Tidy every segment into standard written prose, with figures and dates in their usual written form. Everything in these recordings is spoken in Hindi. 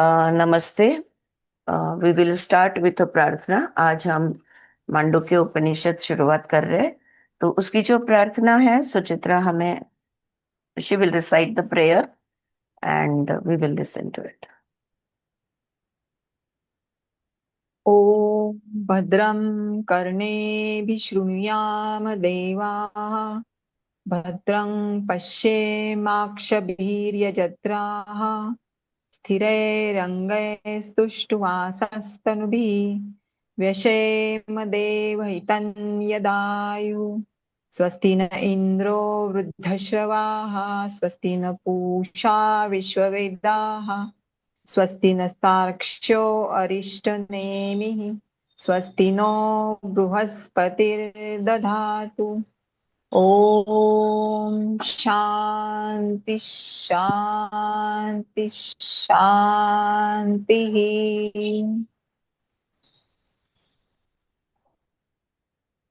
नमस्ते। We will start with a प्रार्थना। आज हम मांडुक्य उपनिषद शुरुआत कर रहे हैं। तो उसकी जो प्रार्थना है, सुचित्रा हमें she will recite the prayer and we will listen to it. ॐ भद्रं कर्णेभिः शृणुयाम देवाः। भद्रं पश्येमाक्षभिर्यजत्राः। स्थिरैरङ्गैस्तुष्टुवासस्तनुभिः व्यशेम देवहितं यदायुः। स्वस्ति न इन्द्रो वृद्धश्रवाः। स्वस्ति न पूषा विश्ववेदाः। स्वस्ति नस्तार्क्ष्यो अरिष्टनेमिः। स्वस्ति नो बृहस्पतिर्दधातु। ॐ शान्ति शान्ति शान्तिः।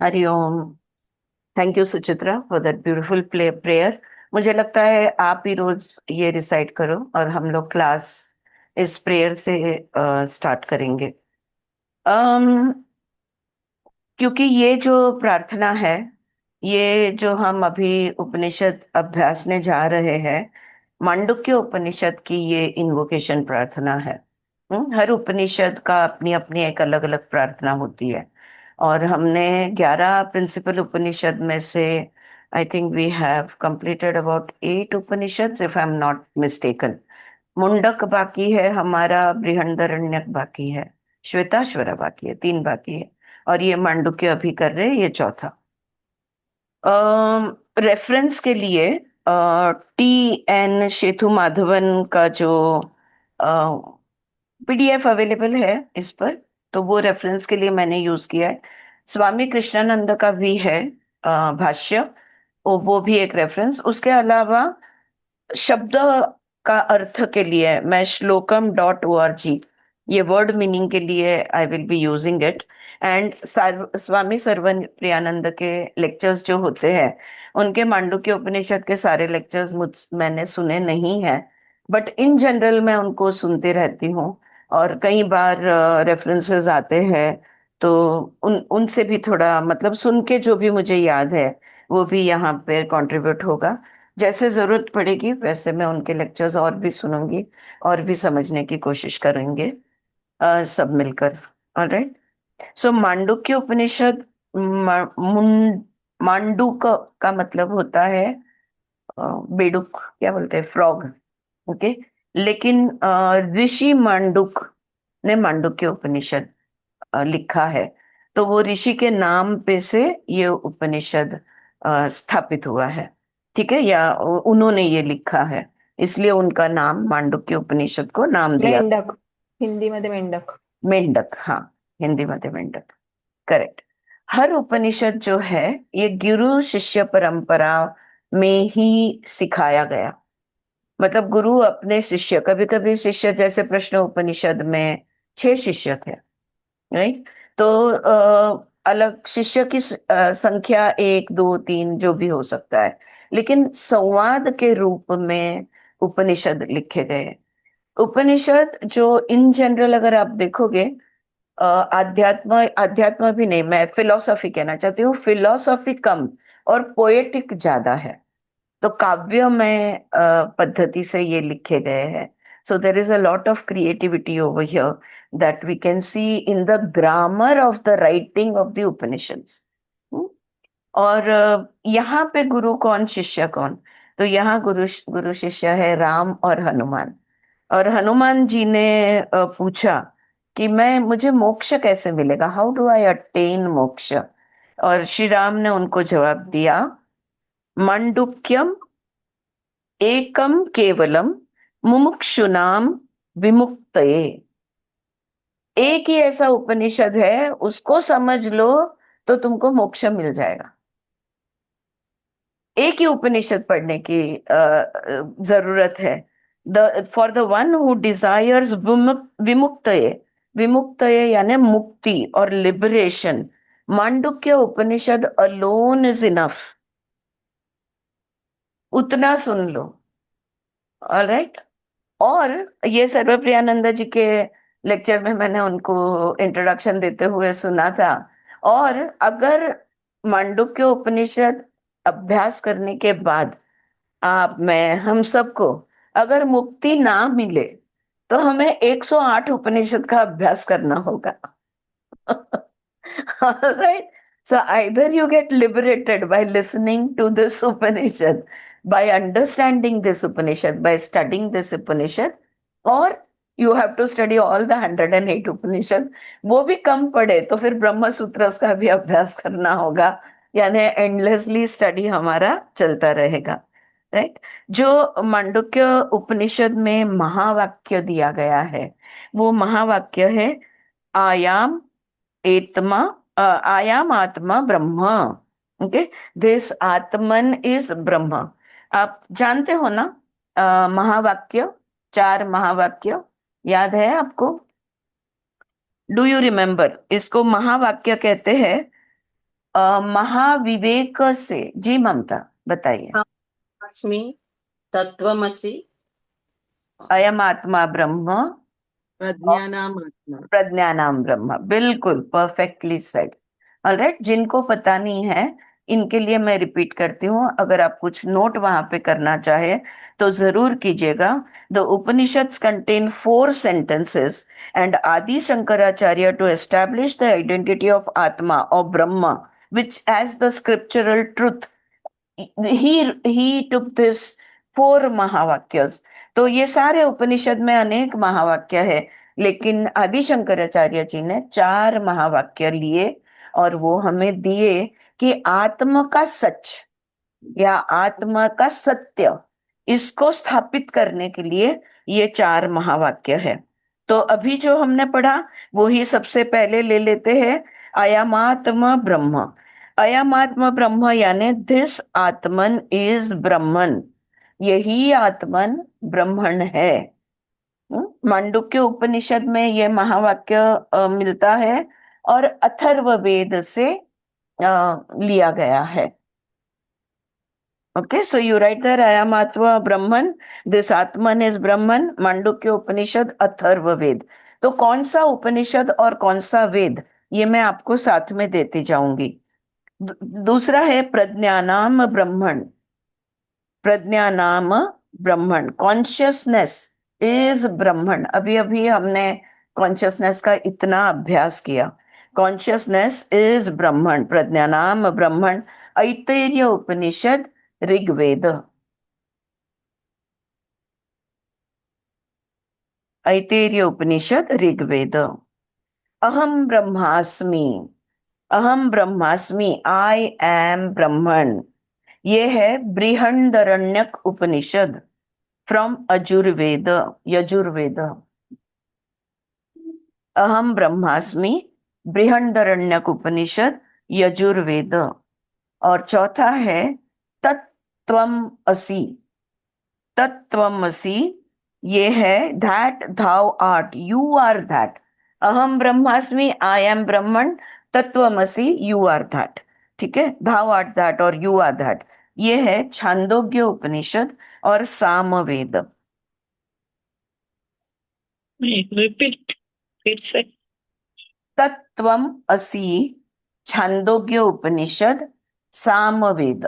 Hariom. Thank you Suchitra for that beautiful prayer. मुझे लगता है आप ही रोज ये रिसाइट करो और हम लोग क्लास इस प्रेयर से स्टार्ट करेंगे। um, क्योंकि ये जो प्रार्थना है, ये जो हम अभी उपनिषद अभ्यासने जा रहे हैं, मांडुक्य उपनिषद की ये इन्वोकेशन प्रार्थना है। हर उपनिषद का अपनी अपनी एक अलग अलग प्रार्थना होती है। और हमने 11 प्रिंसिपल उपनिषद में से I think we have completed about 8 Upanishad, if I am not mistaken. Mundaka बाकी है हमारा, बृहदारण्यक बाकी है, श्वेताश्वरा बाकी है, 3 बाकी है। और ये मांडुक्य अभी कर रहे हैं, ये चौथा। रेफरेंस के लिए टी एन शेतु माधवन का जो पीडीएफ अवेलेबल है इस पर, तो वो रेफरेंस के लिए मैंने यूज किया है। स्वामी कृष्णानंद का भी है भाष्य, वो भी एक रेफरेंस। उसके अलावा शब्द का अर्थ के लिए मैं श्लोकम.org, ये वर्ड मीनिंग के लिए I will be using it. And Swami Sarvapriyananda के लेक्चर्स जो होते हैं, उनके मांडुक्य उपनिषद के सारे लेक्चर्स मैंने सुने नहीं है, बट इन जनरल मैं उनको सुनते रहती हूँ। और कई बार रेफरेंसेस आते हैं, तो उनसे भी थोड़ा मतलब सुन के जो भी मुझे याद है वो भी यहाँ पे कंट्रीब्यूट होगा। जैसे जरूरत पड़ेगी वैसे मैं उनके लेक्चर्स और भी सुनूंगी और भी समझने की कोशिश करेंगे, सब मिलकर। ऑलराइट। सो मांडुक्य उपनिषद, मांडूक का मतलब होता है बेडुक, क्या बोलते हैं, फ्रॉग। ओके। लेकिन ऋषि मांडुक ने मांडुक्य उपनिषद लिखा है। तो वो ऋषि के नाम पे से ये उपनिषद स्थापित हुआ है। ठीक है, या उन्होंने ये लिखा है, इसलिए उनका नाम मांडुक्य उपनिषद को नाम दिया। मेंढक, हिंदीमध्ये मेंढक। मेंढक, हाँ। हिंदी में मेंढक, करेक्ट। हर उपनिषद जो है, ये गुरु शिष्य परंपरा में ही सिखाया गया। मतलब गुरु अपने शिष्य, कभी कभी शिष्य, जैसे प्रश्न उपनिषद में 6 शिष्य थे, राइट। तो अलग शिष्य की संख्या 1 2 3 जो भी हो सकता है, लेकिन संवाद के रूप में उपनिषद लिखे गए। उपनिषद जो इन जनरल अगर आप देखोगे, आध्यात्म आध्यात्म भी नहीं, मैं फिलोसॉफी कहना चाहती हूँ, फिलोसॉफी कम और पोएटिक ज्यादा है। तो काव्यमय पद्धति से ये लिखे गए हैं। So there is a lot of creativity over here that we can see in the grammar of the writing of the Upanishads. और यहाँ पे गुरु कौन शिष्य कौन, तो यहाँ गुरु गुरु शिष्य है राम और हनुमान। और हनुमान जी ने पूछा कि मैं मुझे मोक्ष कैसे मिलेगा, हाउ डू आई अटेन मोक्ष। और श्री राम ने उनको जवाब दिया, मांडुक्यम एकम केवलम मुमुक्षुनाम विमुक्तये। एक ही ऐसा उपनिषद है, उसको समझ लो तो तुमको मोक्ष मिल जाएगा। एक ही उपनिषद पढ़ने की जरूरत है। The for the one who desires विमुक्तये, विमुक्तये यानी मुक्ति और liberation, Mandukya Upanishad alone is enough. उतना सुन लो। ऑलराइट। और ये सर्वप्रियानंद जी के लेक्चर में मैंने उनको इंट्रोडक्शन देते हुए सुना था। और अगर मांडुक्य उपनिषद अभ्यास करने के बाद आप, मैं, हम सबको अगर मुक्ति ना मिले तो हमें 108 उपनिषद का अभ्यास करना होगा। All right. So either you get liberated by listening to this Upanishad, by understanding this Upanishad, by studying this Upanishad, or you have to study all the 108 Upanishad. वो भी कम पड़े तो फिर ब्रह्म सूत्र का भी अभ्यास करना होगा, यानी एंडलेसली स्टडी हमारा चलता रहेगा। राइट। जो मांडुक्य उपनिषद में महावाक्य दिया गया है, वो महावाक्य है आयाम एत्मा, आयाम आत्मा ब्रह्म। ओके, दिस आत्मन इज ब्रह्म। आप जानते हो ना महावाक्य, 4 महावाक्य याद है आपको? Do you remember? इसको महावाक्य कहते हैं महाविवेक से। जी ममता बताइए। अस्मि, तत्वमसि, अयम आत्मा ब्रह्म, प्रज्ञानाम आत्मा। प्रज्ञानाम ब्रह्म, बिल्कुल परफेक्टली सेड। ऑलराइट, जिनको पता नहीं है इनके लिए मैं रिपीट करती हूँ, अगर आप कुछ नोट वहां पे करना चाहे तो जरूर कीजिएगा। The Upanishads contain 4 sentences and Adi Shankaracharya to establish the identity of Atma or Brahma, which as the scriptural truth, he took this 4 महावाक्यस। तो ये सारे उपनिषद में अनेक महावाक्य है, लेकिन आदि शंकराचार्य जी ने 4 महावाक्य लिए और वो हमें दिए कि आत्मा का सच या आत्मा का सत्य, इसको स्थापित करने के लिए ये 4 महावाक्य है। तो अभी जो हमने पढ़ा वो ही सबसे पहले ले लेते हैं। अयमात्म ब्रह्म, अयमात्म ब्रह्म यानी दिस आत्मन इज ब्रह्मन, यही आत्मन ब्रह्मण है। मांडुक्य उपनिषद में ये महावाक्य मिलता है और अथर्ववेद से लिया गया है। Okay, so you write there अयमात्मा ब्रह्मन, दिस आत्मन इज ब्रह्मन, मांडुक्य उपनिषद अथर्ववेद। तो कौन सा उपनिषद और कौन सा वेद, ये मैं आपको साथ में देती जाऊंगी। दूसरा है प्रज्ञानाम ब्रह्मण, प्रज्ञानाम ब्रह्मण, कॉन्शियसनेस इज ब्रह्मण। अभी अभी हमने कॉन्शियसनेस का इतना अभ्यास किया। कॉन्शियसनेस इज ब्रह्मण, प्रज्ञानाम ब्रह्मण। ऐतरेय उपनिषद ऋग्वेद, ऐतरेय उपनिषद ऋग्वेद। अहम ब्रह्मास्मि, अहम ब्रह्मास्मि, आई एम ब्रह्मण, ये है बृहदारण्यक उपनिषद फ्रॉम अजुर्वेद, यजुर्वेद। अहम ब्रह्मास्मि, बृहदारण्यक उपनिषद, यजुर्वेद। और चौथा है तत्त्वम असि, तत्त्वम असि, ये है that thou art, you are that. अहम ब्रह्मास्मि, आई एम ब्रह्मन, तत्त्वमसि, यू आर दैट। ठीक है, थाउ आर्ट दैट और यू आर दैट। ये है छांदोग्य उपनिषद और सामवेद। रिपीट फिर से। तत्त्वम असि, Chandogya Upanishad, Samaveda.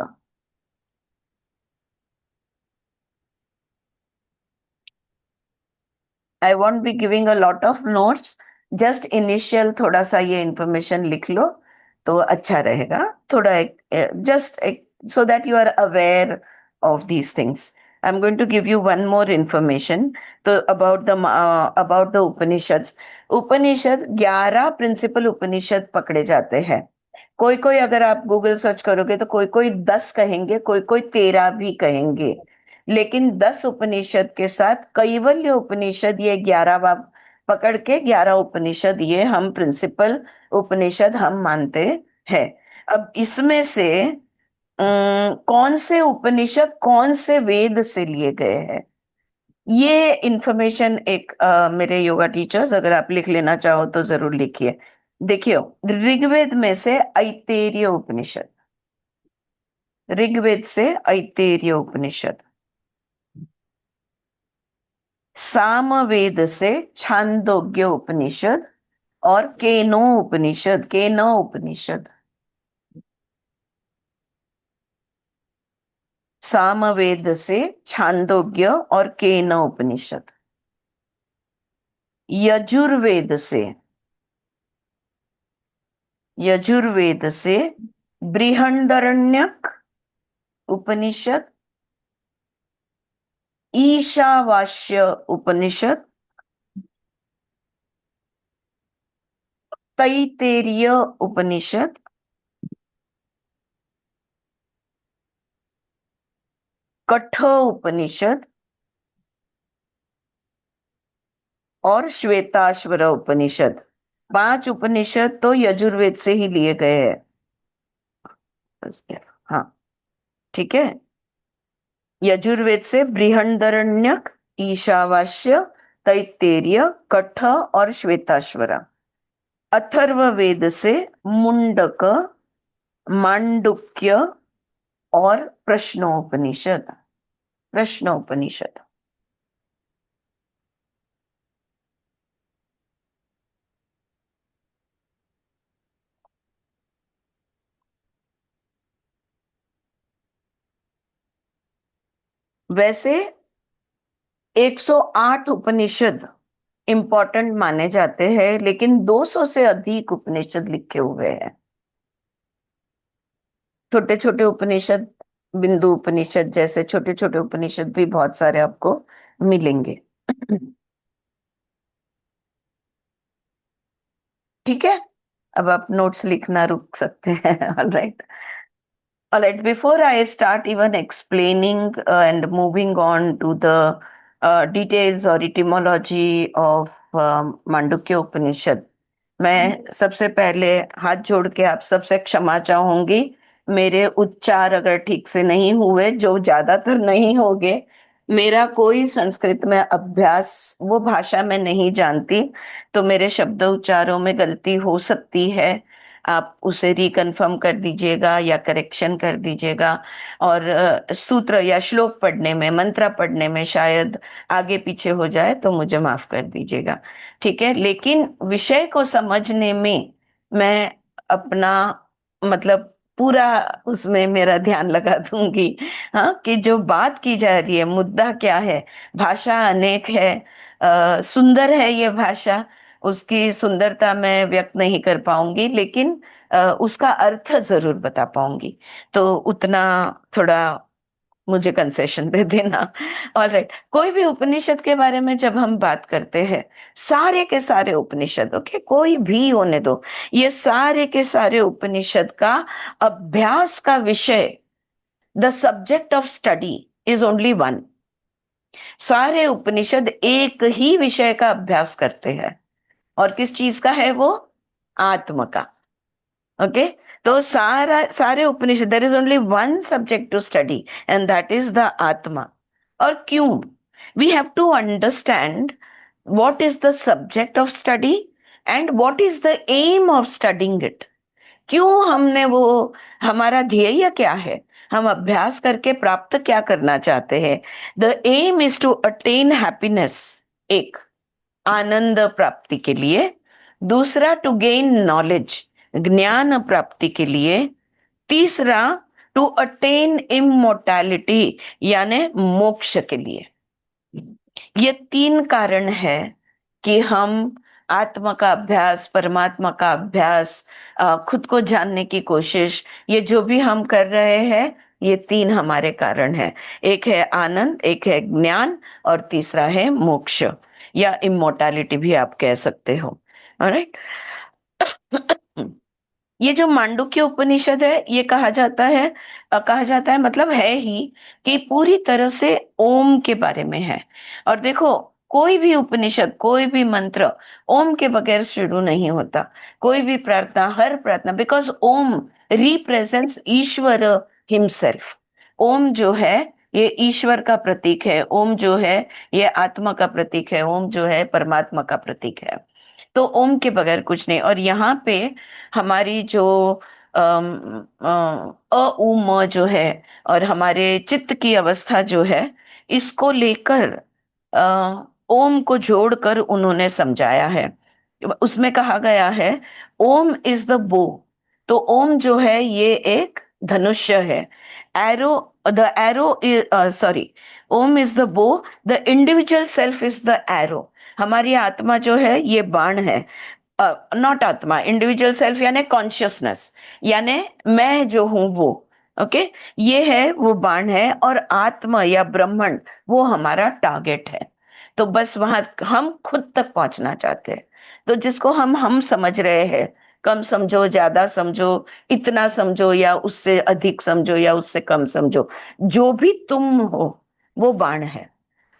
I won't be giving a lot of notes, just initial थोड़ा सा ये इंफॉर्मेशन लिख लो तो अच्छा रहेगा। थोड़ा just so that you are aware of these things. I'm going to give you one more information तो about the Upanishads. Upanishad 11 principal Upanishad पकड़े जाते हैं। कोई कोई अगर आप गूगल सर्च करोगे तो कोई कोई 10 कहेंगे, कोई कोई 13 भी कहेंगे, लेकिन 10 उपनिषद के साथ कैवल्य उपनिषद ये 11वां पकड़ के 11 उपनिषद ये हम प्रिंसिपल उपनिषद हम मानते हैं। अब इसमें से कौन से उपनिषद कौन से वेद से लिए गए हैं, ये इंफॉर्मेशन एक मेरे योगा टीचर्स, अगर आप लिख लेना चाहो तो जरूर लिखिए। देखियो, ऋग्वेद में से ऐतरेय उपनिषद, ऋग्वेद से ऐतरेय उपनिषद। सामवेद से छांदोग्य उपनिषद और केनो उपनिषद, केनो उपनिषद। सामवेद से छांदोग्य और केनो उपनिषद। यजुर्वेद से, यजुर्वेद से बृहदारण्यक उपनिषद, ईशावास्य उपनिषद, तैत्तिरीय उपनिषद, कठ उपनिषद और श्वेताश्वर उपनिषद। 5 उपनिषद तो यजुर्वेद से ही लिए गए हैं। हाँ, ठीक है। यजुर्वेद से बृहदारण्यक, ईशावास्य, तैत्तिरीय, कठ और श्वेताश्वरा। अथर्ववेद से मुंडक, मांडुक्य और प्रश्नोपनिषद, प्रश्नोपनिषद। वैसे 108 उपनिषद इंपॉर्टेंट माने जाते हैं, लेकिन 200 से अधिक उपनिषद लिखे हुए हैं। छोटे छोटे उपनिषद, बिंदु उपनिषद जैसे छोटे छोटे उपनिषद भी बहुत सारे आपको मिलेंगे। ठीक है, अब आप नोट्स लिखना रुक सकते हैं। Alright, alright, before I start even explaining and moving on to the details or etymology of Mandukya Upanishad, मैं सबसे पहले हाथ जोड़ के आप सबसे क्षमा चाहूंगी। मेरे उच्चार अगर ठीक से नहीं हुए, जो ज्यादातर नहीं होंगे, मेरा कोई संस्कृत में अभ्यास, वो भाषा में नहीं जानती, तो मेरे शब्द उच्चारों में गलती हो सकती है। आप उसे रिकन्फर्म कर दीजिएगा या करेक्शन कर दीजिएगा। और सूत्र या श्लोक पढ़ने में, मंत्र पढ़ने में शायद आगे पीछे हो जाए तो मुझे माफ कर दीजिएगा। ठीक है, लेकिन विषय को समझने में मैं अपना मतलब पूरा उसमें मेरा ध्यान लगा दूंगी। हाँ, कि जो बात की जा रही है, मुद्दा क्या है। भाषा अनेक है, सुंदर है ये भाषा, उसकी सुंदरता मैं व्यक्त नहीं कर पाऊंगी, लेकिन उसका अर्थ जरूर बता पाऊंगी। तो उतना थोड़ा मुझे कंसेशन दे देना। ऑलराइट, कोई भी उपनिषद के बारे में जब हम बात करते हैं, सारे के सारे उपनिषद, ओके, कोई भी होने दो, ये सारे के सारे उपनिषद का अभ्यास का विषय, the subject of study is only one. सारे उपनिषद एक ही विषय का अभ्यास करते हैं, और किस चीज का है वो? आत्म का। ओके, तो सारे Upanishad, there is only one subject to study and that is the atma. और क्यों? We have to understand what is the subject of study and what is the aim of studying it. क्यों हमने वो, हमारा ध्येय क्या है, हम अभ्यास करके प्राप्त क्या करना चाहते हैं। The aim is to attain happiness, एक, आनंद प्राप्ति के लिए। दूसरा, टू गेन नॉलेज, ज्ञान प्राप्ति के लिए। तीसरा, टू अटेन इमोर्टैलिटी, यानी मोक्ष के लिए। ये 3 कारण है कि हम आत्मा का अभ्यास, परमात्मा का अभ्यास, खुद को जानने की कोशिश, ये जो भी हम कर रहे हैं, ये 3 हमारे कारण है। एक है आनंद, एक है ज्ञान, और तीसरा है मोक्ष या इमोर्टैलिटी भी आप कह सकते हो। ऑलराइट, ये जो मांडुक्य उपनिषद है, ये कहा जाता है मतलब है ही कि पूरी तरह से ओम के बारे में है। और देखो, कोई भी उपनिषद, कोई भी मंत्र ओम के बगैर शुरू नहीं होता। कोई भी प्रार्थना, हर प्रार्थना, because Om represents Ishwar himself. Om जो है ये ईश्वर का प्रतीक है, ओम जो है ये आत्मा का प्रतीक है, ओम जो है परमात्मा का प्रतीक है। तो ओम के बगैर कुछ नहीं। और यहाँ पे हमारी जो अ उ म जो है, और हमारे चित्त की अवस्था जो है, इसको लेकर ओम को जोड़कर उन्होंने समझाया है। उसमें कहा गया है ओम इज द बो। तो ओम जो है ये एक धनुष्य है। Arrow, the arrow, sorry, Om is the bow, the individual self is the arrow. हमारी आत्मा जो है ये बाण है। नॉट आत्मा, इंडिविजुअल सेल्फ यानी कॉन्शियसनेस, यानी मैं जो हूं वो। ओके, ये है वो बाण है, और आत्मा या ब्रह्मंड वो हमारा टारगेट है। तो बस वहां हम खुद तक पहुंचना चाहते हैं। तो जिसको हम समझ रहे हैं, कम समझो, ज्यादा समझो, इतना समझो या उससे अधिक समझो या उससे कम समझो, जो भी तुम हो वो बाण है।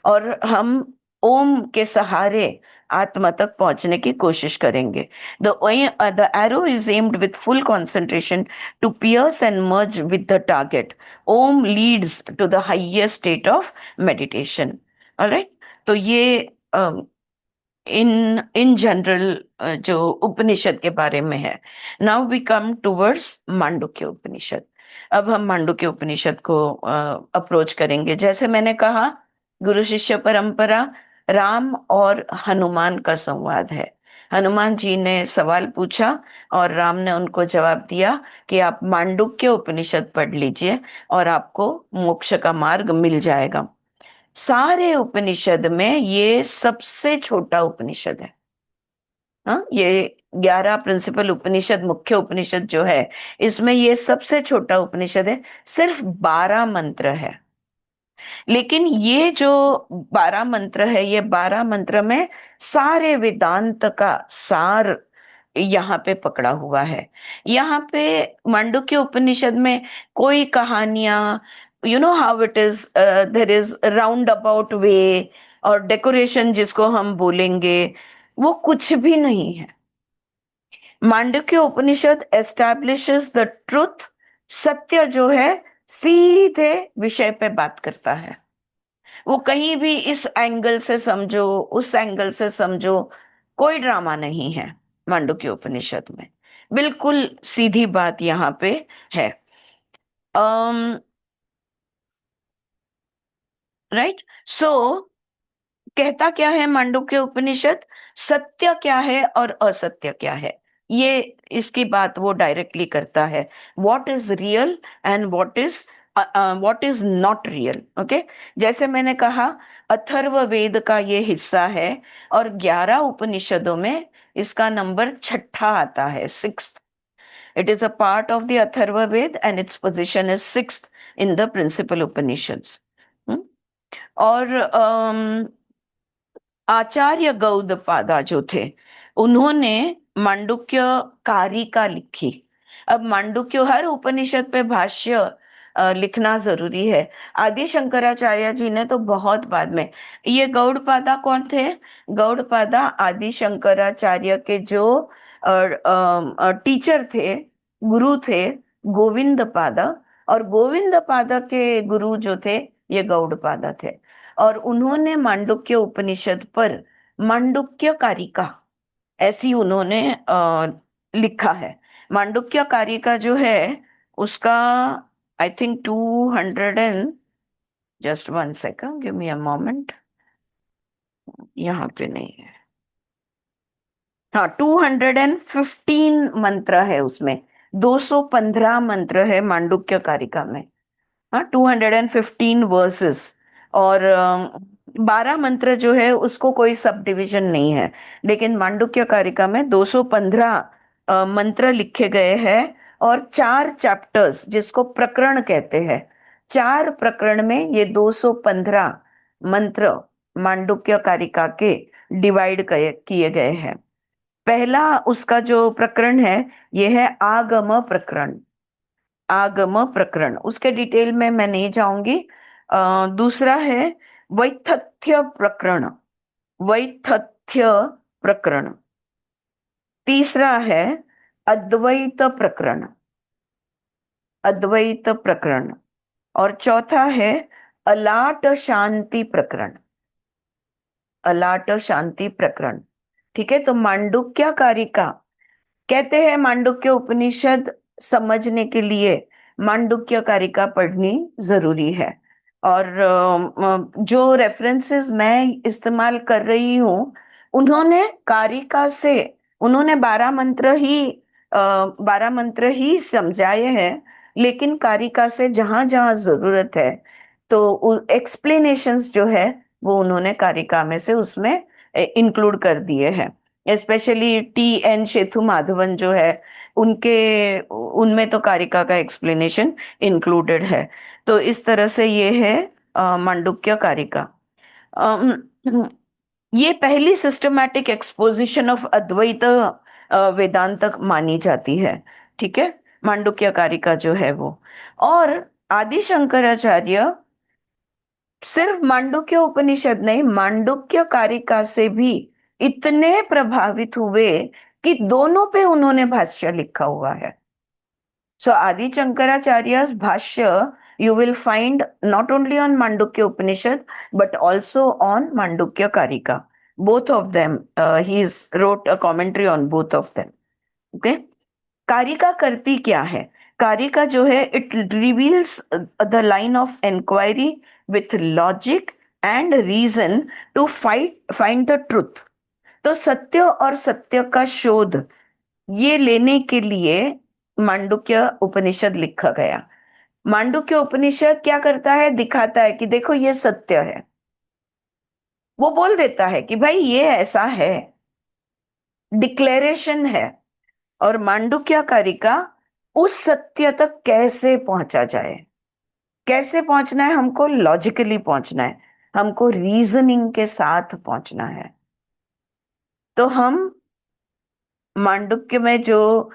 और हम ओम के सहारे आत्मा तक पहुंचने की कोशिश करेंगे। The arrow is aimed with full concentration to pierce and merge with the target. Om leads to the highest state of meditation. Alright, तो ये इन इन जनरल जो उपनिषद के बारे में है। Now we come towards Mandukya Upanishad. अब हम मांडुक्य उपनिषद को अप्रोच करेंगे। जैसे मैंने कहा, गुरु शिष्य परंपरा राम और हनुमान का संवाद है। हनुमान जी ने सवाल पूछा और राम ने उनको जवाब दिया कि आप मांडुक्य उपनिषद पढ़ लीजिए और आपको मोक्ष का मार्ग मिल जाएगा। सारे उपनिषद में ये सबसे छोटा उपनिषद है। हाँ, ये 11 प्रिंसिपल उपनिषद, मुख्य उपनिषद जो है, इसमें ये सबसे छोटा उपनिषद है। सिर्फ 12 मंत्र है। लेकिन ये जो 12 मंत्र है, ये 12 मंत्र में सारे वेदांत का सार यहाँ पे पकड़ा हुआ है। यहाँ पे मांडुक्य उपनिषद में कोई कहानियां, you know how it is, there is round about way और डेकोरेशन जिसको हम बोलेंगे, वो कुछ भी नहीं है। मांडुक्य उपनिषद एस्टैब्लिशेस द ट्रुथ। सत्य जो है सीधे विषय पे बात करता है। वो कहीं भी इस एंगल से समझो, उस एंगल से समझो, कोई ड्रामा नहीं है मांडुक्य उपनिषद में। बिल्कुल सीधी बात यहाँ पे है। राइट, सो कहता क्या है मांडुक्य उपनिषद? सत्य क्या है और असत्य क्या है, ये इसकी बात वो डायरेक्टली करता है। What is real and what is not real. Okay, जैसे मैंने कहा, अथर्व वेद का ये हिस्सा है और 11 उपनिषदों में इसका नंबर छठा आता है, sixth. It is a part of the Atharva Veda and its position is sixth in the principal Upanishads. और आचार्य गौडपादा जो थे, उन्होंने मांडुक्य कारिका लिखी। अब मांडुक्य, हर उपनिषद पे भाष्य लिखना जरूरी है। आदि शंकराचार्य जी ने तो बहुत बाद में। ये गौड़पादा कौन थे? गौड़पादा आदि शंकराचार्य के जो टीचर थे, गुरु थे, गोविंद पादा। और गोविंद पादा के गुरु जो थे, ये गौड़पादा थे। और उन्होंने मांडुक्य उपनिषद पर मांडुक्य कारिका ऐसी उन्होंने लिखा है। मांडुक्य कारिका जो है उसका, I think 200 and, just one second, give me a moment, यहाँ पे नहीं है। हाँ, 215 मंत्र है उसमें। 215 मंत्र है मांडुक्य कारिका में। हाँ, 215 वर्सेस। और 12 मंत्र जो है उसको कोई सब डिविजन नहीं है। लेकिन मांडुक्य कारिका में 215 मंत्र लिखे गए हैं। और 4 चैप्टर्स जिसको प्रकरण कहते हैं, 4 प्रकरण में ये 215 मंत्र मांडुक्य कारिका के डिवाइड किए गए हैं। पहला उसका जो प्रकरण है, ये है आगम प्रकरण। आगम प्रकरण, उसके डिटेल में मैं नहीं जाऊंगी। दूसरा है वैथथ्य प्रकरण। वैथथ्य प्रकरण। तीसरा है अद्वैत प्रकरण। अद्वैत प्रकरण। और चौथा है अलाट शांति प्रकरण। अलाट शांति प्रकरण। ठीक है, तो मांडुक्य कारिका कहते हैं, मांडुक्य उपनिषद समझने के लिए मांडुक्य कारिका पढ़नी जरूरी है। और जो रेफरेंसेस मैं इस्तेमाल कर रही हूँ, उन्होंने कारिका से, उन्होंने 12 मंत्र ही समझाए हैं, लेकिन कारिका से जहां जहां जरूरत है तो एक्सप्लेनेशंस जो है वो उन्होंने कारिका में से उसमें इंक्लूड कर दिए हैं। Specially T.N. सेतु माधवन जो है, उनके उनमें तो कारिका का एक्सप्लेनेशन इंक्लूडेड है। तो इस तरह से ये है मांडुक्य कारिका। अम, ये पहली सिस्टमैटिक एक्सपोजिशन ऑफ अद्वैत वेदांत मानी जाती है। ठीक है, मांडुक्य कारिका जो है वो। और आदि शंकराचार्य सिर्फ मांडुक्य उपनिषद नहीं, मांडुक्य कारिका से भी इतने प्रभावित हुए कि दोनों पे उन्होंने भाष्य लिखा हुआ है। So Adi Shankaracharya's Bhashya you will find not only on Mandukya Upanishad but also on Mandukya Karika. Both of them, he's wrote a commentary on both of them. Okay? कारिका करती क्या है? कारिका जो है, it reveals the line of inquiry with logic and reason to find the truth. तो सत्य और सत्य का शोध ये लेने के लिए मांडुक्य उपनिषद लिखा गया। मांडुक्य उपनिषद क्या करता है? दिखाता है कि देखो ये सत्य है, वो बोल देता है कि भाई ये ऐसा है, डिक्लेरेशन है। और मांडुक्य कारिका उस सत्य तक कैसे पहुंचा जाए, कैसे पहुंचना है, हमको लॉजिकली पहुंचना है, हमको रीजनिंग के साथ पहुंचना है। तो हम मांडुक्य में जो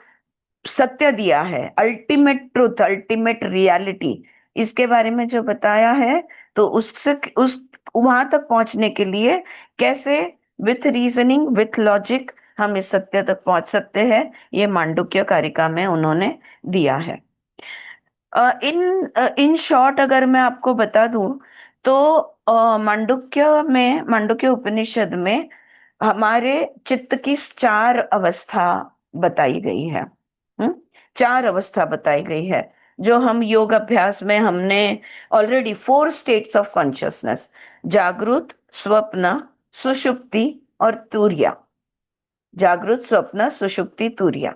सत्य दिया है, अल्टीमेट ट्रूथ, अल्टीमेट रियलिटी, इसके बारे में जो बताया है, तो उससे उस वहां तक पहुंचने के लिए कैसे विथ रीजनिंग, विथ लॉजिक हम इस सत्य तक पहुंच सकते हैं, ये मांडुक्य कारिका में उन्होंने दिया है। इन शॉर्ट अगर मैं आपको बता दूं तो मांडुक्य उपनिषद में हमारे चित्त की 4 अवस्था बताई गई है। 4 अवस्था बताई गई है, जो हम योग अभ्यास में हमने ऑलरेडी 4 स्टेट्स ऑफ कॉन्शियसनेस, जागृत, स्वप्न, सुषुप्ति और तुर्या। जागृत, स्वप्न, सुषुप्ति, तुर्या।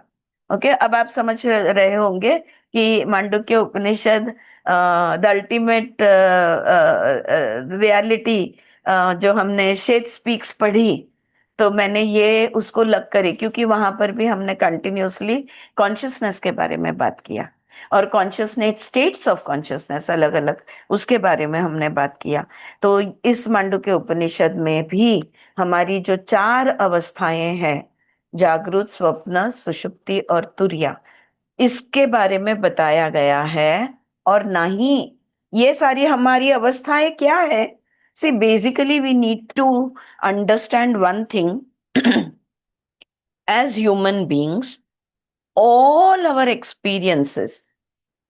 ओके, अब आप समझ रहे होंगे कि मांडुक्य उपनिषद द अल्टीमेट रियलिटी, जो हमने शेत स्पीक्स पढ़ी, तो मैंने ये उसको लग करी, क्योंकि वहां पर भी हमने कंटिन्यूअसली कॉन्शियसनेस के बारे में बात किया, और कॉन्शियसनेस, स्टेट्स ऑफ कॉन्शियसनेस अलग अलग, उसके बारे में हमने बात किया। तो इस मांडुक्य उपनिषद में भी हमारी जो 4 अवस्थाएं हैं, जागृत, स्वप्न, सुषुप्ति और तुर्या, इसके बारे में बताया गया है। और ना ही ये सारी हमारी अवस्थाएं क्या है, see basically we need to understand one thing, as human beings, all our experiences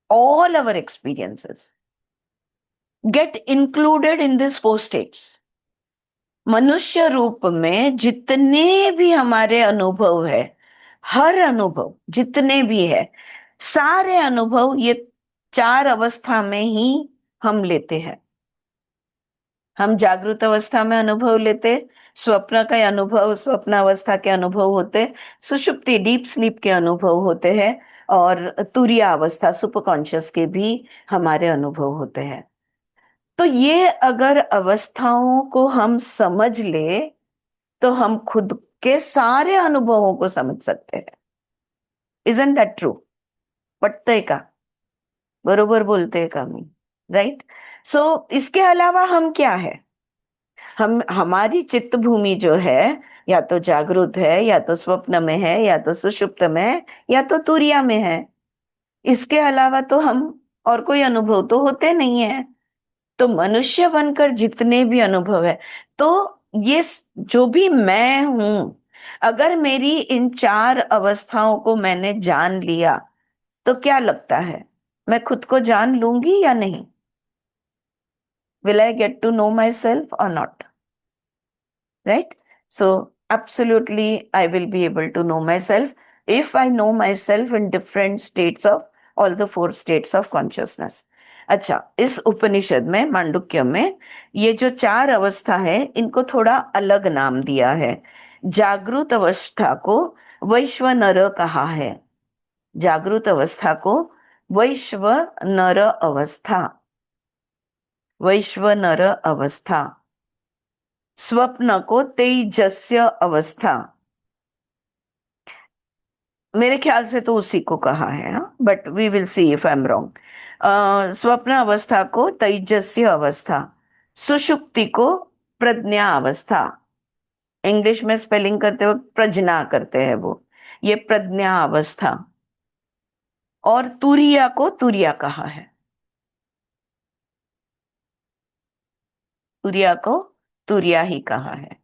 all our experiences get included in these 4 states। मनुष्य रूप में जितने भी हमारे अनुभव है, हर अनुभव जितने भी है, सारे अनुभव ये 4 अवस्था में ही हम लेते हैं। हम जागृत अवस्था में अनुभव लेते, स्वप्न का अनुभव, स्वप्न अवस्था के अनुभव होते, सुषुप्ति, डीप स्लीप के अनुभव होते हैं, और तुरीय अवस्था, सुपर कॉन्शियस के भी हमारे अनुभव होते हैं। तो ये अगर अवस्थाओं को हम समझ ले तो हम खुद के सारे अनुभवों को समझ सकते हैं। Isn't that true? पटतंय का? बरोबर बोलते का मी? राइट? सो इसके अलावा हम क्या है? हम, हमारी चित्त भूमि जो है, या तो जागृत है, या तो स्वप्न में है, या तो सुषुप्त में है, या तो तुरिया में है। इसके अलावा तो हम और कोई अनुभव तो होते नहीं है। तो मनुष्य बनकर जितने भी अनुभव है, तो ये जो भी मैं हूं, अगर मेरी इन 4 अवस्थाओं को मैंने जान लिया, तो क्या लगता है, मैं खुद को जान लूंगी या नहीं? Will I get to know myself or not? Right? So, absolutely, I will be able to know myself if I know myself in different states of all the 4 states of consciousness. अच्छा, इस उपनिषद में मांडुक्य में ये जो 4 अवस्था है इनको थोड़ा अलग नाम दिया है। जागृत अवस्था को वैश्वनर कहा है। जागृत अवस्था को वैश्वनर अवस्था, वैश्वनर अवस्था। स्वप्न को तेजस्य अवस्था, मेरे ख्याल से तो उसी को कहा है, but we will see if I am wrong. स्वप्न अवस्था को तेजस्य अवस्था, सुषुप्ति को प्रज्ञा अवस्था। इंग्लिश में स्पेलिंग करते वक्त प्रज्ञा करते हैं वो, ये प्रज्ञा अवस्था। और तुरिया को तुरिया कहा है, तुरिया को तुरिया ही कहा है।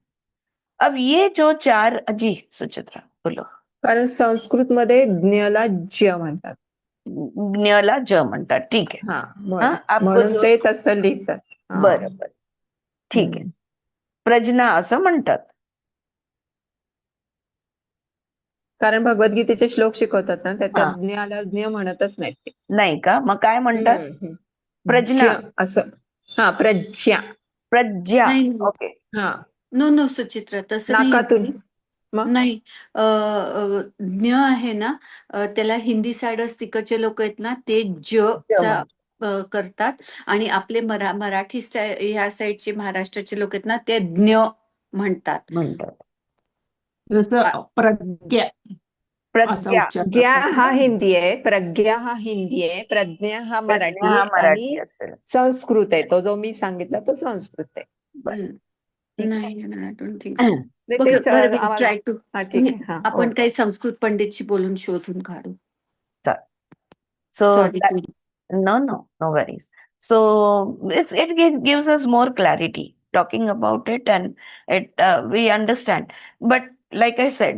अब ये जो 4, जी सुचित्रा बोलो। कारण संस्कृत मध्ये ज्ञला ज्य म्हणतात. ज्ञला ज म्हणतात, ठीक है। हा आपको म्हणून जो ते तसं लिहितात. बरोबर, ठीक आहे. प्रज्ञा असं म्हणतात. कारण भगवद्गीतेचे श्लोक शिकवतात ना, हा. त्याच्यात ज्ञाला ज्ञ म्हणतच नाहीत ते. नाही का? मग काय म्हणतात? प्रज्ञा. ज्य असं. प्रज्ञा. प्रज्ञा. नाही ओके. नो नो सुचित्रा, तसं नाकातून. नाही. नाही ज्ञ आहे ना, त्याला हिंदी साईडच तिकडचे लोक आहेत ना, ते चा करतात आणि आपले मराठी ह्या साईडचे महाराष्ट्राचे लोक आहेत ना, ते ज्ञ म्हणतात. जसं प्रज्ञा असा प्रज्ञा. उच्चार ज्ञा करतात. हा हिंदी आहे, प्रज्ञा हा हिंदी आहे, प्रज्ञा हा मराठी प्रज्ञा हा मराठी आणि असेल. संस्कृत आहे. तो जो मी सांगितला तो संस्कृत आहे. नाही आय डोंट थिंक नाही, तेच आम्हाला- ट्राय टू. हा, ठीक आहे. हा, आपण ओके. काही संस्कृत पंडितशी बोलून शोधून काढू. So Sorry that, to- no worries. So it gives us more clarity talking about it, and we understand. But like I said,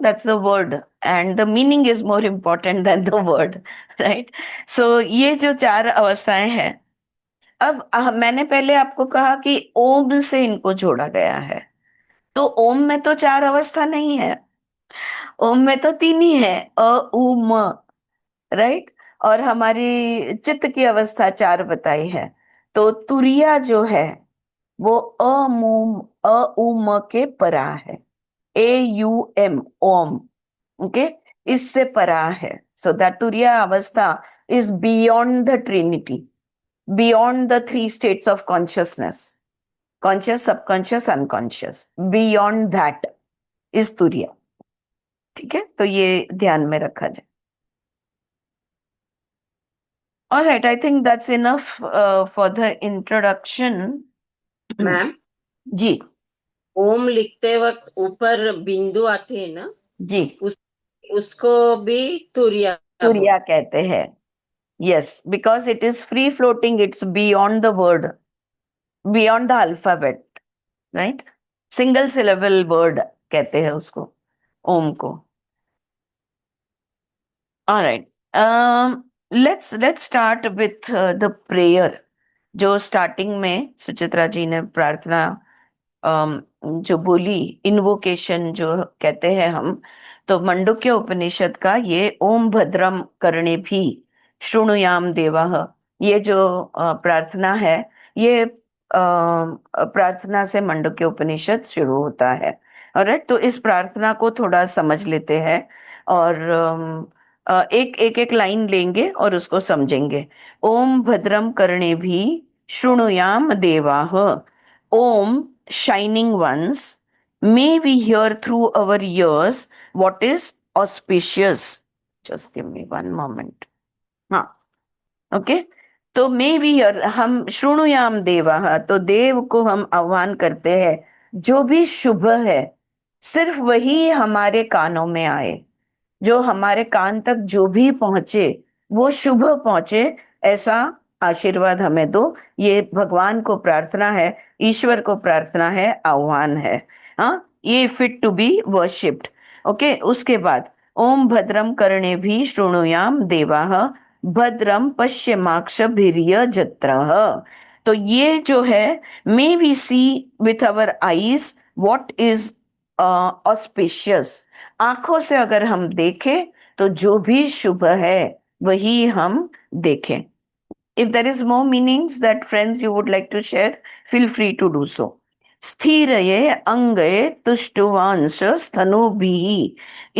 that's the word, and the meaning is more important than the word, right? So ये जो 4 अवस्थाएं हैं, अब मैंने पहले आपको कहा कि ओम से इनको जोड़ा गया है, तो ओम में तो 4 अवस्था नहीं है, ओम में तो 3 ही है, अ उ म, राइट। और हमारी चित्त की अवस्था 4 बताई है। तो तुरिया जो है वो अ उ म के परा है, AUM, ओम। ओके, इससे परा है। सो दैट तुरिया अवस्था is beyond the Trinity, beyond the 3 states of consciousness, conscious, subconscious, unconscious, beyond that is तुरिया। ठीक है, तो ये ध्यान में रखा जाए। All right, I think that's enough for the introduction. Ma'am, जी ओम लिखते वक्त ऊपर बिंदु आती है ना, जी, उसको भी तुरिया तुरिया कहते हैं। Yes, because it is free floating, it's beyond the word, beyond the alphabet, right? Single syllable word कहते हैं उसको, ओम को। All right, let's start with the prayer. जो स्टार्टिंग में सुचित्रा जी ने प्रार्थना जो बोली, इन्वोकेशन जो कहते हैं हम, तो मंडुक्य उपनिषद का ये ओम भद्रम कर्णे भी शृणुयाम देवः, ये जो प्रार्थना है, ये प्रार्थना से मंडुक्य उपनिषद शुरू होता है। ऑलराइट, तो इस प्रार्थना को थोड़ा समझ लेते हैं और एक लाइन लेंगे और उसको समझेंगे। ओम भद्रम कर्णे भी शृणुयाम देवाः, ओम shining ones, may we hear through our ears what is auspicious. Just give me one moment. हाँ, ओके, तो may we hear, हम श्रुणुयाम देवा, तो देव को हम आह्वान करते हैं, जो भी शुभ है सिर्फ वही हमारे कानों में आए, जो हमारे कान तक जो भी पहुंचे वो शुभ पहुंचे, ऐसा आशीर्वाद हमें दो। ये भगवान को प्रार्थना है, ईश्वर को प्रार्थना है, आह्वान है। ये fit to be worshipped. Okay, उसके बाद ओम भद्रम कर्णे भी शृणुयाम देवाः, भद्रम पश्यमाक्षभिर्य जत्रः। तो ये जो है, may we see with our eyes what is auspicious. आंखों से अगर हम देखें तो जो भी शुभ है वही हम देखें। If there is more meanings that friends you would like to share, feel free to do so. स्थिरये अंगे तुष्टुवांश स्तनूभिः,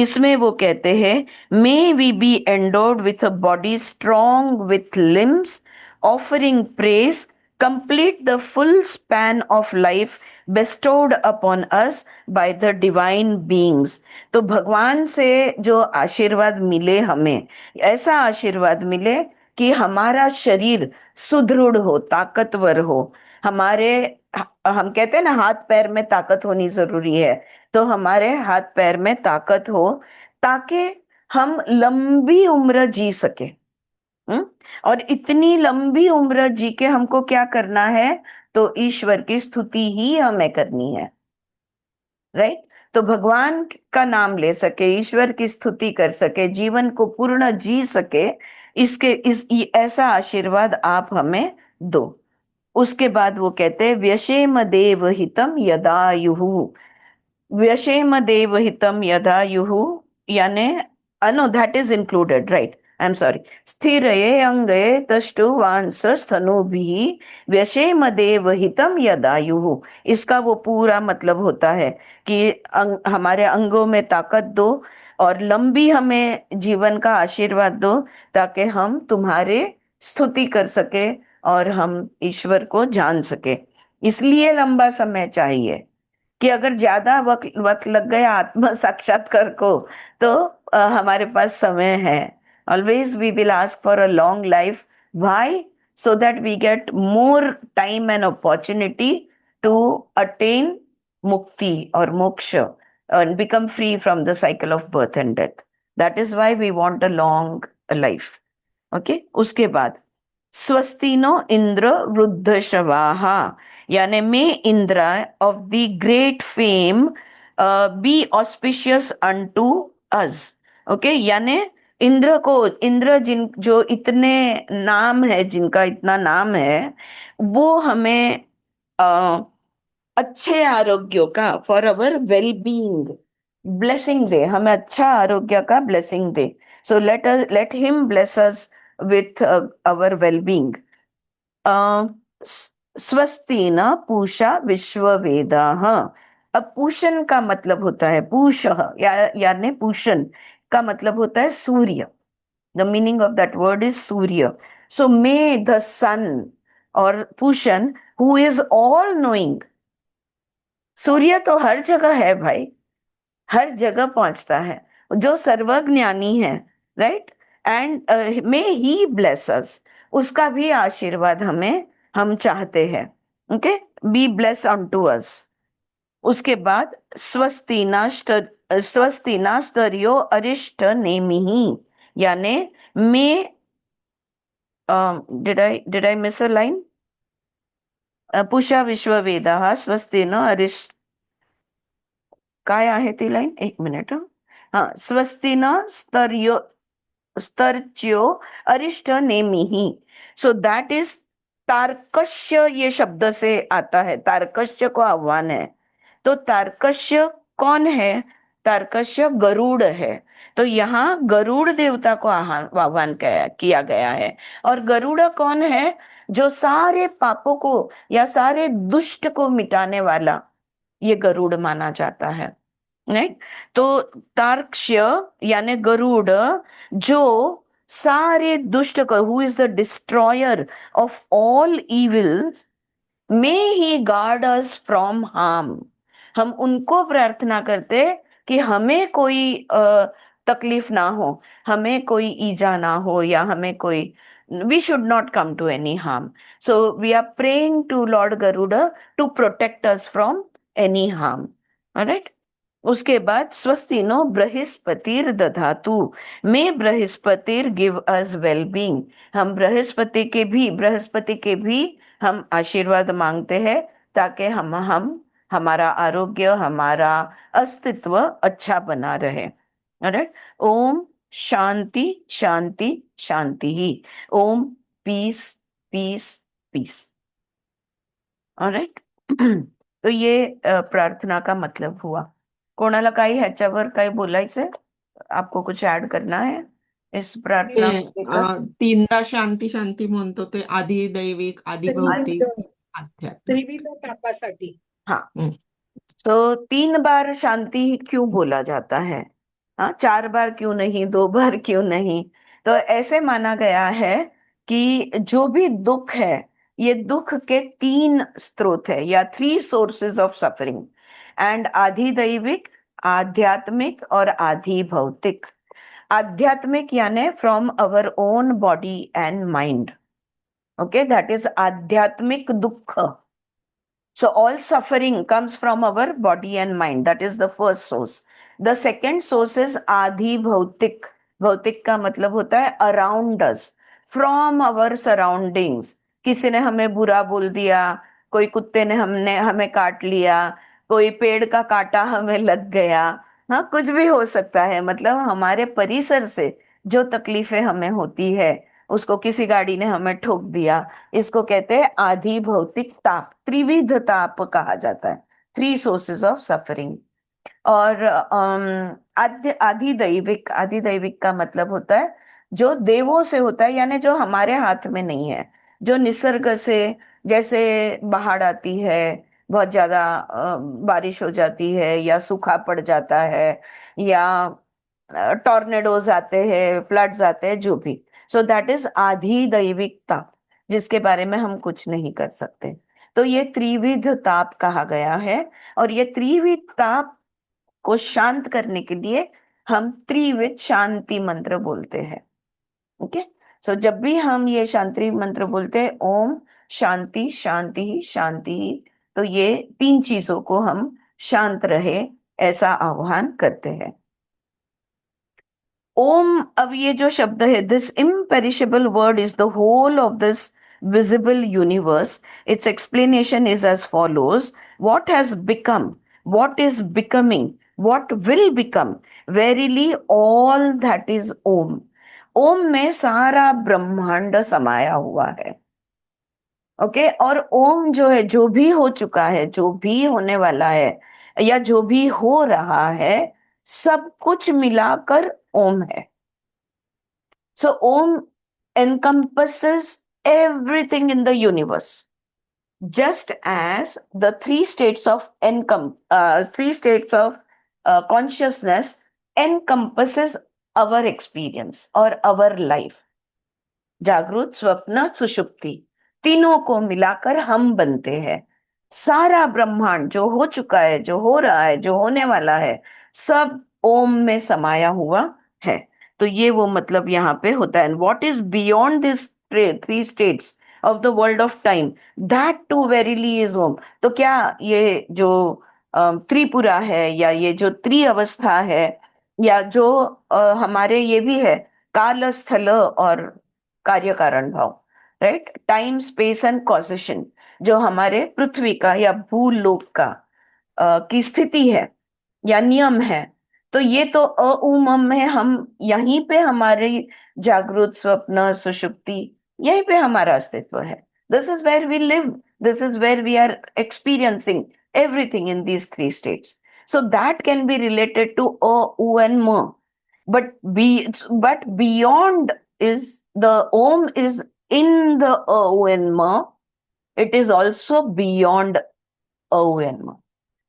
इसमें वो कहते हैं may we be endowed with a body strong with limbs offering praise complete the full span of life bestowed upon us by the divine beings. तो भगवान से जो आशीर्वाद मिले, हमें ऐसा आशीर्वाद मिले कि हमारा शरीर सुदृढ़ हो, ताकतवर हो, हमारे हम कहते हैं ना हाथ पैर में ताकत होनी जरूरी है, तो हमारे हाथ पैर में ताकत हो ताकि हम लंबी उम्र जी सके। और इतनी लंबी उम्र जी के हमको क्या करना है? तो ईश्वर की स्तुति ही हमें करनी है, राइट? तो भगवान का नाम ले सके, ईश्वर की स्तुति कर सके, जीवन को पूर्ण जी सके, ऐसा आशीर्वाद आप हमें दो। उसके बाद वो कहते हैं व्यशेम देव हितम यदायुः, व्यशेम देव हितम यदायुः, यानी no that is included, right, I am sorry, स्थिरये अंगे तष्टुवांसस्तनूभिः व्यशेम देव हितम यदायुः, इसका वो पूरा मतलब होता है कि हमारे अंगों में ताकत दो और लंबी हमें जीवन का आशीर्वाद दो ताकि हम तुम्हारे स्तुति कर सके और हम ईश्वर को जान सके। इसलिए लंबा समय चाहिए कि अगर ज्यादा वक्त लग गया आत्म साक्षात्कार को तो हमारे पास समय है। Always we will ask for a long life, why? So that we get more time and opportunity to attain mukti और मोक्ष and become free from the cycle of birth and death. That is why we want a long life. Okay? उसके बाद स्वस्तिनो इंद्र वृद्धश्रवाहा, यानी may Indra of the great fame be auspicious unto us. Okay, यानी इंद्र को, इंद्र जिन जो इतने नाम है, जिनका इतना नाम है, वो हमें अच्छे आरोग्य का, for our well being blessing दे, हमें अच्छा आरोग्य का ब्लेसिंग दे। So let him bless us with our well-being. स्वस्ति न पूषा विश्व वेदाः, अब पूषण का मतलब होता है पूषः, यानी पूषण का मतलब होता है Surya. The meaning of that word is Surya. So may the sun और Pushan who is all knowing, Surya तो हर जगह है भाई, हर जगह पहुंचता है, जो सर्वज्ञानी है, right? And may he bless us, उसका भी आशीर्वाद हम चाहते हैं। Okay, be bless on to us. उसके बाद स्वस्तिना स्तर्यो अरिष्ट नेमिः, यानी may did I miss a line? Pusha विश्ववेदाः स्वस्तिन अरिष्ट, काय आहे ती लाईन? एक मिनिट. हा, स्वस्तिन स्तर्च्यो अरिष्ट नेमिः. सो दैट इज तार्कश्य, ये शब्द से आता है, तार्कश्य को आह्वान है। तो तार्कश्य कौन है? तार्कश्य गरुड़ है। तो यहाँ गरुड़ देवता को आह्वान किया गया है। और गरुड़ कौन है? जो सारे पापों को या सारे दुष्ट को मिटाने वाला, ये गरुड़ माना जाता है, राइट? तो तार्क्ष्य यानी गरुड़, जो सारे दुष्ट को, who is the destroyer of all evils, may he guard us from harm. हम उनको प्रार्थना करते कि हमें कोई तकलीफ ना हो, हमें कोई ईजा ना हो, या हमें कोई, we should not come to any harm. So we are praying to Lord Garuda to protect us from any harm. All right? उसके बाद स्वस्तिनो बृहस्पतिर दधातु, मे बृहस्पतिर गिव अस वेल बीइंग। हम बृहस्पति के भी हम आशीर्वाद मांगते हैं ताकि हम हमारा आरोग्य, हमारा अस्तित्व अच्छा बना रहे। ऑलराइट? ओम शांति शांति शांति ही, ओम पीस पीस पीस। ऑलराइट? तो ये प्रार्थना का मतलब हुआ। कोणाला काही ह्याच्यावर काही बोलायचंय? आपको कुछ ऐड करना है इस प्रार्थना ते को लेकर? तीनदा शांती शांती म्हणतो ते आधी दैविक, आधी त्रिविध भौतिक, आध्यात्मिक. त्रिविध तापासाठी. हाँ, हम्म. तो 3 बार शांति क्यों बोला जाता है? हाँ, 4 बार क्यों नहीं, 2 बार क्यों नहीं? तो ऐसे माना गया है कि जो भी दुख है, ये दुख के 3 स्रोत है, या 3 सोर्सेज ऑफ सफरिंग, एंड आधि दैविक, आध्यात्मिक और आधि भौतिक. आध्यात्मिक यानी from our own body and mind. Okay, that is आध्यात्मिक दुख. So all suffering comes from our body and mind. That is the first source. The second source is आधि भौतिक. भौतिक का मतलब होता है around us, from our surroundings. किसी ने हमें बुरा बोल दिया, कोई कुत्ते ने हमें काट लिया, कोई पेड़ का कांटा हमें लग गया, हाँ, कुछ भी हो सकता है. मतलब हमारे परिसर से जो तकलीफें हमें होती है, उसको किसी गाड़ी ने हमें ठोक दिया, इसको कहते हैं आधि भौतिक ताप. त्रिविध ताप कहा जाता है, 3 सोर्सेज ऑफ सफरिंग. और आधि दैविक का मतलब होता है जो देवों से होता है, यानी जो हमारे हाथ में नहीं है, जो निसर्ग से, जैसे बाढ़ आती है, बहुत ज्यादा बारिश हो जाती है, या सूखा पड़ जाता है, या टॉर्नेडोज आते हैं, फ्लड्स आते हैं, जो भी. सो दैट इज आधि दैविक ताप, जिसके बारे में हम कुछ नहीं कर सकते. तो ये त्रिविध ताप कहा गया है. और ये त्रिविध ताप को शांत करने के लिए हम त्रिविध शांति मंत्र बोलते हैं. ओके, सो जब भी हम ये शांति मंत्र बोलते हैं, ओम शांति शांति शांति, तो ये 3 चीजों को हम शांत रहे ऐसा आह्वान करते हैं. ओम, अब ये जो शब्द है, this imperishable word is the whole of this visible universe. Its explanation is as follows: what has become, what is becoming, what will become, verily all that is ओम. ओम में सारा ब्रह्मांड समाया हुआ है. ओके, और ओम जो है, जो भी हो चुका है, जो भी होने वाला है, या जो भी हो रहा है, सब कुछ मिलाकर ओम है. So Om encompasses everything in the universe, just as the 3 states of consciousness encompasses our experience or our life. जागृत, स्वप्न, सुषुप्ति, तीनों को मिलाकर हम बनते हैं. सारा ब्रह्मांड जो हो चुका है, जो हो रहा है, जो होने वाला है, सब ओम में समाया हुआ है. तो ये वो मतलब यहाँ पे होता है. What is beyond this 3 states of the world of time, that too verily is Om. तो क्या ये जो त्रिपुरा है, या ये जो त्रिअवस्था है, या जो हमारे ये भी है, काल, स्थल और कार्य कारण भाव, right, time, space and causation, जो हमारे पृथ्वी का या भूलोक का की स्थिति है या नियम है, तो ये तो अउमम है. हम यहीं पे हमारी जागृत, स्वप्न, सुषुप्ति, यहीं पे हमारा अस्तित्व है. This is where we live, this is where we are experiencing everything in these 3 states. So that can be related to u and ma. But beyond is the om is in the u and ma. It is also beyond u and ma.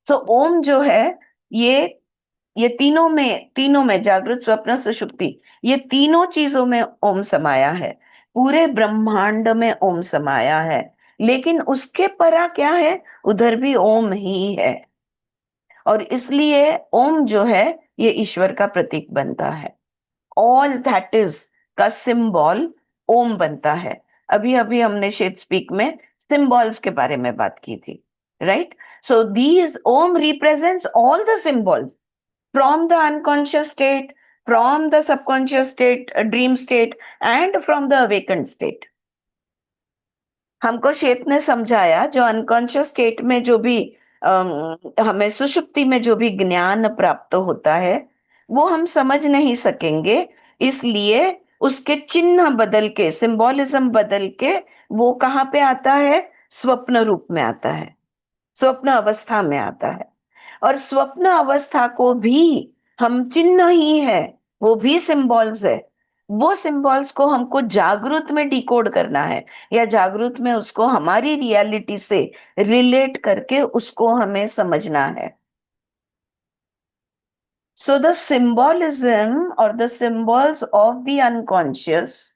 So om जो है, ये तीनों में जागृत, स्वप्न, सुषुप्ति, ये तीनों चीजों में ओम समाया है. पूरे ब्रह्मांड में ओम समाया है. लेकिन उसके परा क्या है, उधर भी ओम ही है. और इसलिए ओम जो है, ये ईश्वर का प्रतीक बनता है. ऑल दैट इज का सिंबल ओम बनता है. अभी अभी हमने शेड स्पीक में सिंबल्स के बारे में बात की थी, right. So these Om represents all the symbols from the unconscious state, from the subconscious state, dream state, and from the awakened state. हमको शेत ने समझाया, जो अनकॉन्शियस स्टेट में जो भी हमें सुषुप्ति में जो भी ज्ञान प्राप्त होता है, वो हम समझ नहीं सकेंगे. इसलिए उसके चिन्ह बदल के, सिंबोलिज्म बदल के, वो कहाँ पे आता है, स्वप्न रूप में आता है, स्वप्न अवस्था में आता है. और स्वप्न अवस्था को भी हम चिन्ह ही है, वो भी सिंबल्स है. वो सिंबल्स को हमको जागृत में डिकोड करना है, या जागृत में उसको हमारी रियलिटी से रिलेट करके उसको हमें समझना है. So the symbolism or the symbols of the unconscious,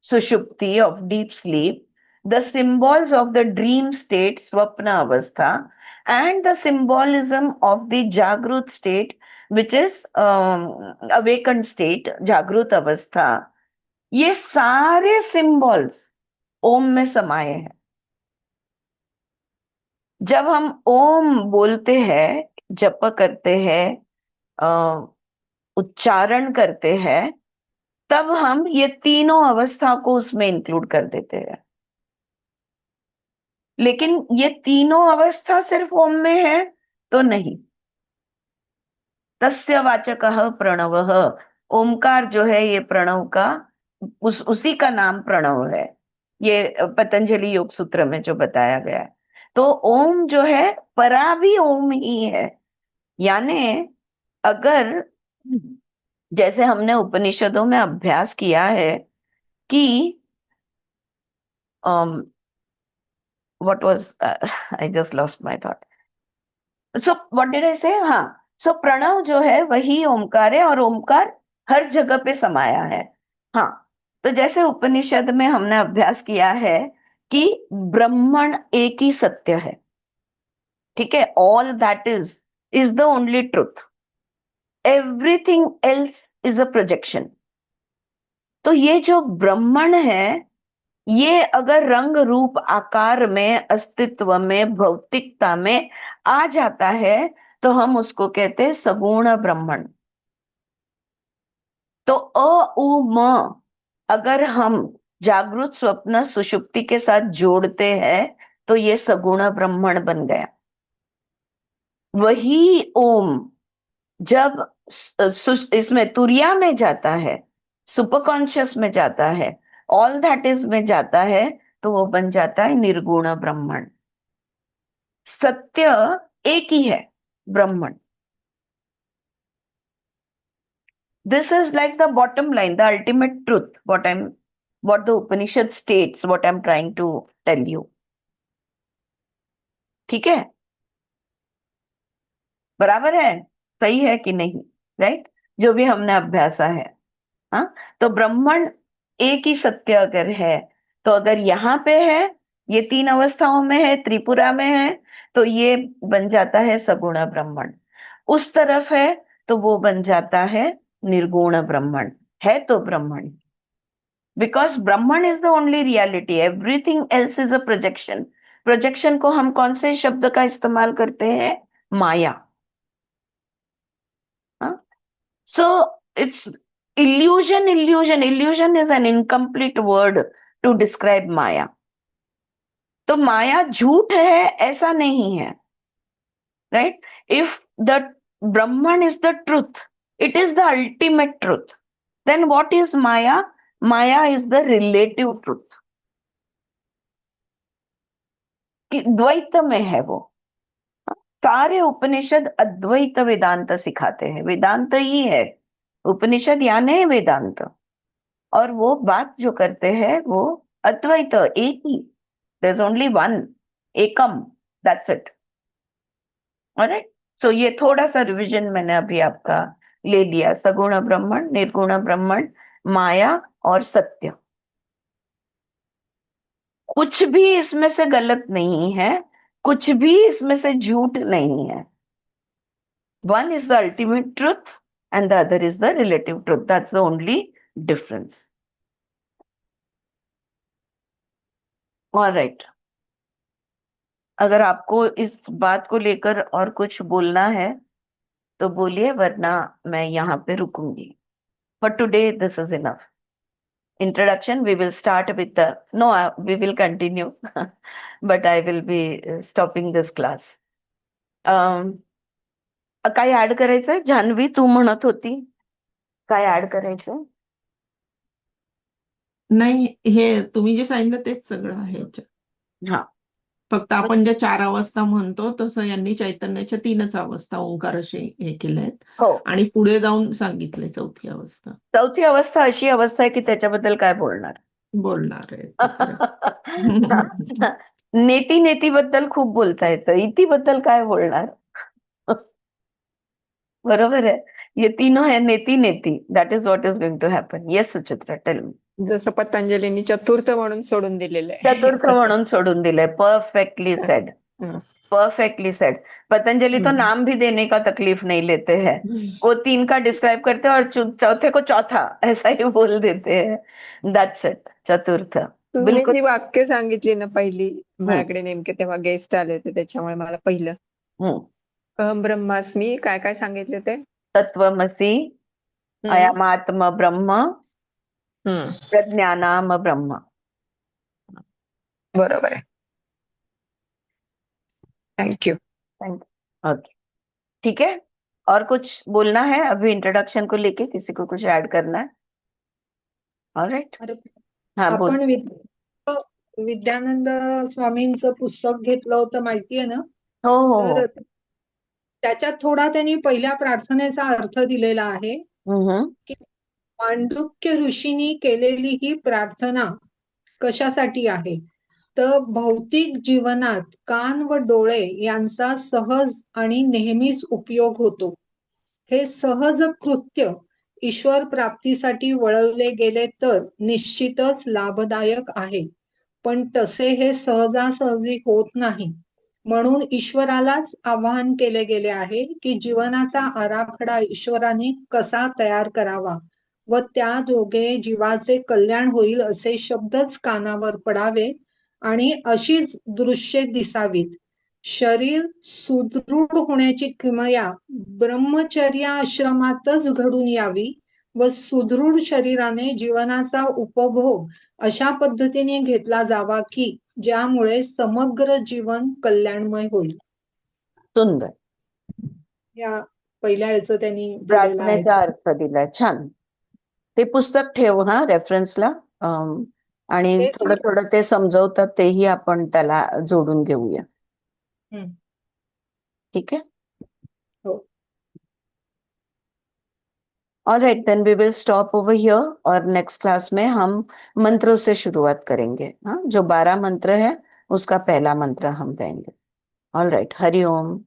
sushupti of deep sleep, the symbols of the dream state, swapna avastha, and the symbolism of the jagrut state, which is awakened state, jagrut avastha, ये सारे सिंबल्स ओम में समाये हैं. जब हम ओम बोलते हैं, जप करते हैं, उच्चारण करते हैं, तब हम ये तीनों अवस्था को उसमें इंक्लूड कर देते हैं. लेकिन ये तीनों अवस्था सिर्फ ओम में है तो नहीं. तस्य वाचकः प्रणवः, ओमकार जो है ये प्रणव का, उसी का नाम प्रणव है. ये पतंजलि योग सूत्र में जो बताया गया है. तो ओम जो है परा भी ओम ही है. यानी अगर जैसे हमने उपनिषदों में अभ्यास किया है कि what was I just lost my thought. So what did I say? हाँ, सो प्रणव जो है वही ओमकार है, और ओमकार हर जगह पे समाया है. हाँ, तो जैसे उपनिषद में हमने अभ्यास किया है कि ब्रह्मण एक ही सत्य है. ठीक है, all that is the only truth, everything else is a projection. तो ये जो ब्रह्मण है, ये अगर रंग रूप आकार में, अस्तित्व में, भौतिकता में आ जाता है तो हम उसको कहते हैं सगुण ब्रह्मण. तो अ उ म अगर हम जागृत स्वप्न सुषुप्ति के साथ जोड़ते हैं तो ये सगुण ब्रह्मण बन गया. वही ओम जब इसमें तुरिया में जाता है, सुपर कॉन्शियस में जाता है, ऑल दैट इज में जाता है, तो वो बन जाता है निर्गुण ब्रह्मण. सत्य एक ही है, ब्रह्मण. This is like the bottom line, the ultimate truth, what the Upanishad states, what I'm trying to tell you. ठीक है, बराबर है, सही है कि नहीं? राइट, जो भी हमने अभ्यासा है. हाँ, तो ब्रह्मण एक ही सत्य अगर है, तो अगर यहाँ पे है, ये तीन अवस्थाओं में है, त्रिपुरा में है, तो ये बन जाता है सगुण ब्रह्मण. उस तरफ है तो वो बन जाता है निर्गुण ब्रह्मण. है तो Brahman, because Brahman is the only reality, everything else is a projection. Projection को हम कौन से शब्द का इस्तेमाल करते हैं? माया. So it's illusion is an incomplete word to describe maya. तो माया झूठ है ऐसा नहीं है. Right, if the Brahman is the truth, it is the ultimate truth, then what is maya? Maya is the relative truth. द्वैत में है वो. सारे उपनिषद अद्वैत वेदांत सिखाते हैं. वेदांत ही है उपनिषद, यानी वेदांत. और वो बात जो करते हैं वो अद्वैत, एक ही. There is only one, Ekam, that's it. Alright, सो ये थोड़ा सा रिवीजन मैंने अभी आपका ले लिया. सगुण ब्रह्मण, निर्गुण ब्रह्मण, माया और सत्य. कुछ भी इसमें से गलत नहीं है, कुछ भी इसमें से झूठ नहीं है. One is the ultimate truth and the other is the relative truth. That's the only difference. All right. अगर आपको इस बात को लेकर और कुछ बोलना है तो बोलिए, वरना मैं यहाँ पे रुकूंगी. For today, this is enough. Introduction, we will start with the, no, we will continue, but I will be stopping this class. काय ऍड करायचंय? जान्हवी, तू म्हणत होती काय ऍड करायचं? नाही, हे तुम्ही जे सांगितलं तेच सगळं आहे याच्यात. हा, फक्त आपण ज्या 4 अवस्था म्हणतो तसं यांनी चैतन्याच्या 3च अवस्था ओंकार असे हे केलेत हो. आणि पुढे जाऊन सांगितले 4थी अवस्था चौथी अवस्था अशी अवस्था आहे की त्याच्याबद्दल काय बोलणार. बोलणार आहे ते खरं. नेती नेती बद्दल खूप बोलता येतं, इति बद्दल काय बोलणार. बरोबर आहे. ये तीनों है नेती नेती, that is what is going to happen. Yes Suchitra, tell me. जसं पतंजलींनी चतुर्थ म्हणून सोडून दिलेलं आहे. चतुर्थ म्हणून सोडून दिलंय. Perfectly said, hmm. Perfectly said. Patanjali तो नाम भी देने का तकलीफ नहीं लेते हैं. वो 3 का डिस्क्राइब करते हैं और चौथे को चौथा ऐसा ही बोल देते हैं. दैट्स इट, चतुर्थ. तुम्ही बिलकुल. जी वाक्य सांगितली ना पहिली, माझ्याकडे नेमके तेव्हा गेस्ट आले होते त्याच्यामुळे मला पहिलं हम्म. अहम ब्रह्मास्मी काय काय सांगितले ते. तत्वमसि, हं. अयमात्म ब्रह्म, हं. प्रज्ञानाम ब्रह्म. बरोबर आहे. थँक्यू. ओके, ठीक है. और कुछ बोलना है अभी इंट्रोडक्शन को लेके, किसी को कुछ ऐड करना है? ऑलराइट. अरे, हाँ बोल. आपण विद्यानंद स्वामींचं पुस्तक घेतलं होतं माहितीये ना. हो हो हो. तर त्याच्यात थोडा त्यांनी पहिल्या प्रार्थनेचा अर्थ दिलेला आहे हम्म. की मांडुक्य ऋषींनी केलेली ही प्रार्थना कशासाठी आहे, तर भौतिक जीवनात कान व डोळे यांचा सहज आणि नेहमीच उपयोग होतो. हे सहज कृत्य ईश्वर प्राप्तीसाठी वळवले गेले तर निश्चितच लाभदायक आहे, पण तसे हे सहजासहजी होत नाही. म्हणून ईश्वरालाच आवाहन केले गेले आहे की जीवनाचा आराखडा ईश्वराने कसा तयार करावा व त्या जोगे जीवाचे कल्याण होईल असे शब्दच कानावर पडावे आणि अशीच दृश्ये दिसावीत. शरीर सुदृढ होण्याची किमया ब्रह्मचर्य आश्रमातच घडून यावी व सुदृढ शरीराने जीवनाचा उपभोग अशा पद्धतीने घेतला जावा की ज्यामुळे समग्र जीवन कल्याणमय होईल. सुंदर. या पहिल्या याचं त्यांनी दिलेलं आहे. प्रार्थनेचा अर्थ दिलाय. छान. ते पुस्तक ठेव हा रेफरन्सला. आणि तेच थोडं मी- थोडं ते समजवतात तेही आपण त्याला जोडून घेऊया. हम्म. ठीक है. हो. Alright, then we will stop over here और नेक्स्ट क्लास में हम मंत्रों से शुरुआत करेंगे. हाँ, जो 12 मंत्र है उसका पहला मंत्र हम देंगे. ऑलराइट, हरि ओम.